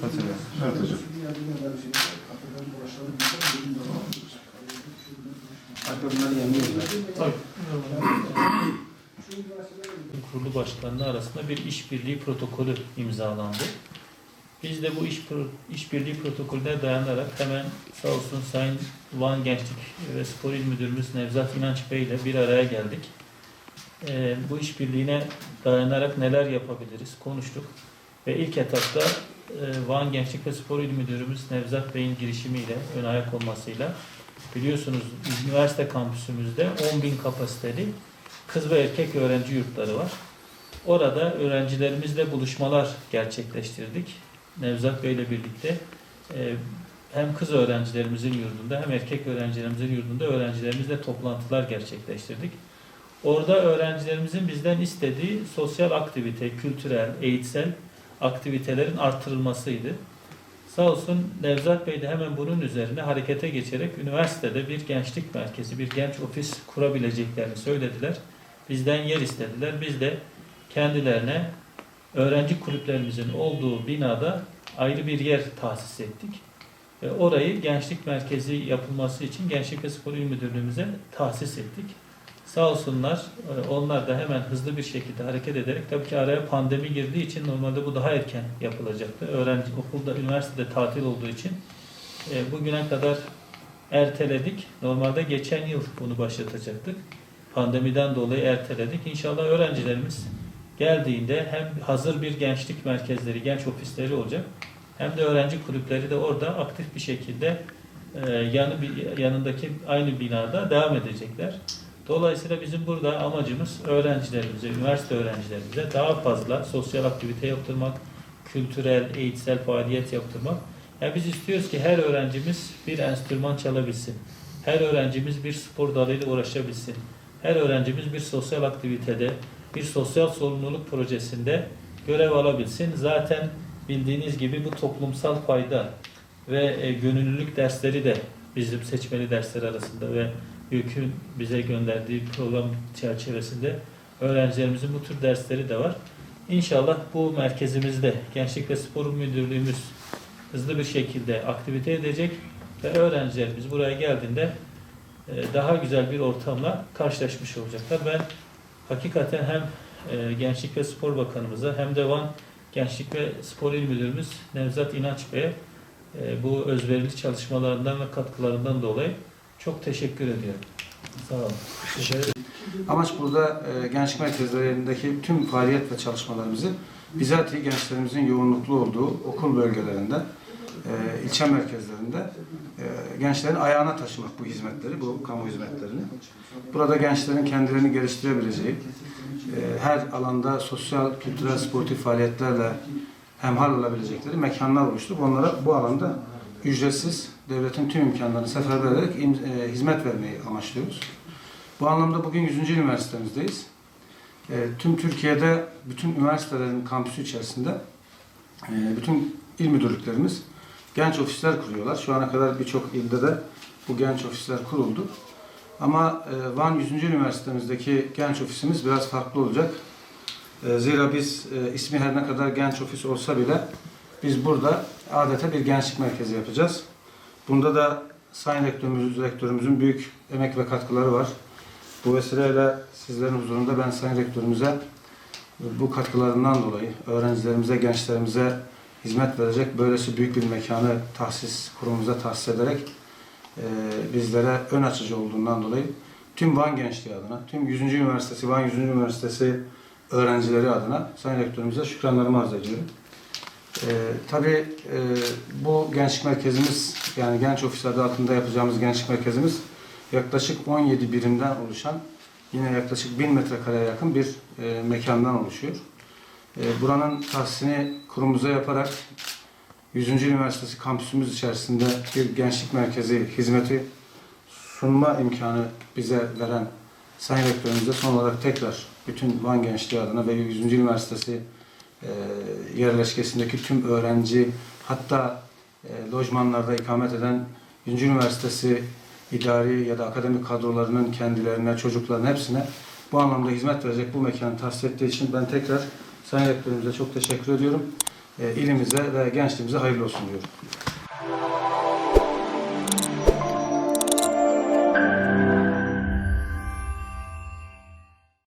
Hatırlıyorum. Evet hocam. Hatta bunları yemliyorlar. Tabii. Kurulu başkanlığı arasında bir işbirliği protokolü imzalandı. Biz de bu işbirliği protokolüne dayanarak hemen sağ olsun Sayın Van Gençlik ve Spor İl Müdürümüz Nevzat İnanç Bey ile bir araya geldik. Bu işbirliğine dayanarak neler yapabiliriz konuştuk. Ve ilk etapta Van Gençlik ve Spor İl Müdürümüz Nevzat Bey'in girişimiyle, ön ayak olmasıyla biliyorsunuz üniversite kampüsümüzde 10.000 kapasiteli kız ve erkek öğrenci yurtları var. Orada öğrencilerimizle buluşmalar gerçekleştirdik. Nevzat Bey ile birlikte hem kız öğrencilerimizin yurdunda hem erkek öğrencilerimizin yurdunda öğrencilerimizle toplantılar gerçekleştirdik. Orada öğrencilerimizin bizden istediği sosyal aktivite, kültürel, eğitsel aktivitelerin artırılmasıydı. Sağ olsun Nevzat Bey de hemen bunun üzerine harekete geçerek üniversitede bir gençlik merkezi, bir genç ofis kurabileceklerini söylediler. Bizden yer istediler. Biz de kendilerine öğrenci kulüplerimizin olduğu binada ayrı bir yer tahsis ettik. Ve orayı gençlik merkezi yapılması için Gençlik ve Spor İl Müdürlüğümüze tahsis ettik. Sağ olsunlar, onlar da hemen hızlı bir şekilde hareket ederek, tabii ki araya pandemi girdiği için normalde bu daha erken yapılacaktı. Öğrenci okulda, üniversitede tatil olduğu için bugüne kadar erteledik. Normalde geçen yıl bunu başlatacaktık. Pandemiden dolayı erteledik. İnşallah öğrencilerimiz geldiğinde hem hazır bir gençlik merkezleri, genç ofisleri olacak, hem de öğrenci kulüpleri de orada aktif bir şekilde yanındaki aynı binada devam edecekler. Dolayısıyla bizim burada amacımız öğrencilerimize, üniversite öğrencilerimize daha fazla sosyal aktivite yaptırmak, kültürel, eğitsel faaliyet yaptırmak. Yani biz istiyoruz ki her öğrencimiz bir enstrüman çalabilsin. Her öğrencimiz bir spor dalıyla uğraşabilsin. Her öğrencimiz bir sosyal aktivitede, bir sosyal sorumluluk projesinde görev alabilsin. Zaten bildiğiniz gibi bu toplumsal fayda ve gönüllülük dersleri de bizim seçmeli dersler arasında ve YÖK'ün bize gönderdiği program çerçevesinde öğrencilerimizin bu tür dersleri de var. İnşallah bu merkezimizde Gençlik ve Spor Müdürlüğümüz hızlı bir şekilde aktivite edecek ve öğrencilerimiz buraya geldiğinde daha güzel bir ortamla karşılaşmış olacaklar. Ben hakikaten hem Gençlik ve Spor Bakanımıza hem de Van Gençlik ve Spor İl Müdürümüz Nevzat İnanç Bey'e bu özverili çalışmalarından ve katkılarından dolayı çok teşekkür ediyorum. Sağ olun. Amaç burada gençlik merkezlerindeki tüm faaliyet ve çalışmalarımızı bizatihi gençlerimizin yoğunluklu olduğu okul bölgelerinde, ilçe merkezlerinde gençlerin ayağına taşımak bu hizmetleri, bu kamu hizmetlerini. Burada gençlerin kendilerini geliştirebileceği, her alanda sosyal, kültürel, sportif faaliyetlerle hemhal olabilecekleri mekanlar oluşturup onlara bu alanda ücretsiz devletin tüm imkanlarını seferber ederek hizmet vermeyi amaçlıyoruz. Bu anlamda bugün 100. üniversitemizdeyiz. Tüm Türkiye'de bütün üniversitelerin kampüsü içerisinde bütün il müdürlüklerimiz genç ofisler kuruyorlar. Şu ana kadar birçok ilde de bu genç ofisler kuruldu. Ama Van 100. Üniversitemizdeki genç ofisimiz biraz farklı olacak. Zira biz ismi her ne kadar genç ofis olsa bile biz burada adeta bir gençlik merkezi yapacağız. Bunda da Sayın Rektörümüzün büyük emek ve katkıları var. Bu vesileyle sizlerin huzurunda ben Sayın Rektörümüze bu katkılarından dolayı öğrencilerimize, gençlerimize hizmet verecek böylesi büyük bir mekanı kurumumuza tahsis ederek bizlere ön açıcı olduğundan dolayı tüm Van Gençliği adına, tüm 100. Üniversitesi, Van 100. Üniversitesi öğrencileri adına Sayın Rektörümüze şükranlarımı arz ediyorum. Tabii bu gençlik merkezimiz, yani genç ofis adı altında yapacağımız gençlik merkezimiz yaklaşık 17 birimden oluşan, yine yaklaşık 1000 metrekareye yakın bir mekandan oluşuyor. Buranın tahsisini kurumumuza yaparak 100. Üniversitesi kampüsümüz içerisinde bir gençlik merkezi hizmeti sunma imkanı bize veren Sayın Rektörümüze son olarak tekrar bütün Van Gençliği adına ve 100. Üniversitesi yerleşkesindeki tüm öğrenci, hatta lojmanlarda ikamet eden 100. Üniversitesi idari ya da akademik kadrolarının kendilerine, çocukların hepsine bu anlamda hizmet verecek bu mekanı tahsis ettiği için ben tekrar Sayın Rektörümüze çok teşekkür ediyorum. ilimize ve gençliğimize hayırlı olsun diyorum.